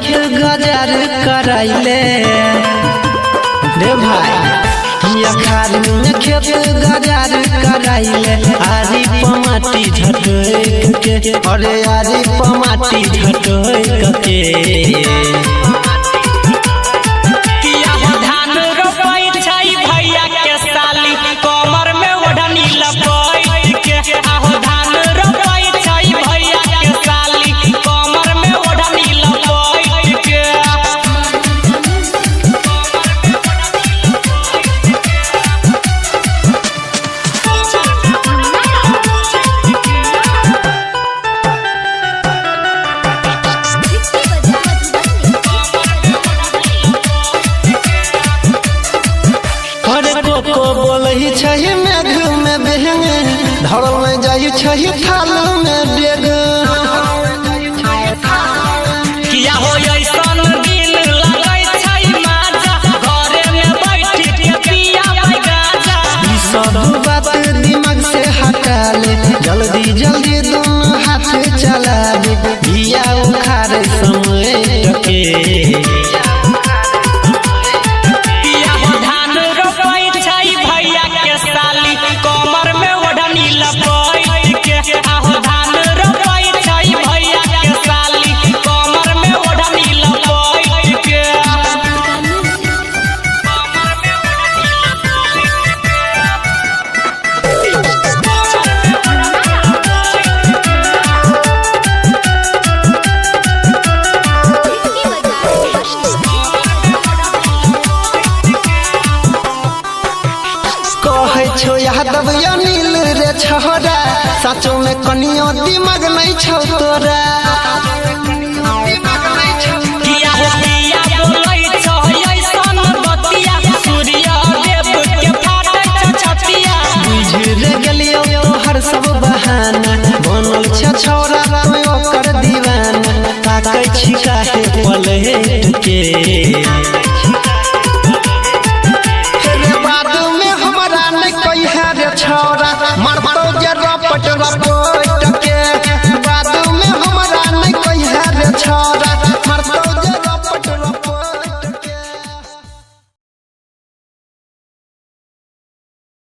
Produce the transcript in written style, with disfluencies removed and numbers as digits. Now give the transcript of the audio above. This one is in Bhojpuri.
खेत गजार कराइले रे भाई अखाड़ में खेत गजार कराइले आरी पमाटी झटक के अरे आरी पमाटी झटक के धरल में जाई छही थाल में डेग किया हो ऐसन दिन लगै छै माजा घरे में बैठ के पिया गाजा ई सब बात दिमाग से हटा ले जल्दी जल्दी दोनों हाथ चला दे बिया उखाड़ समय टके किया हो धान रोपै छै भैया के साली कमर में ओढ़नी लपेट के आहो धान रोपै छै भैया के साली कमर में ओढ़नी लपेट के कहे छो यादव अनिल रे छोरा सचो में कनियो दिमाग नहीं छौ तोरा।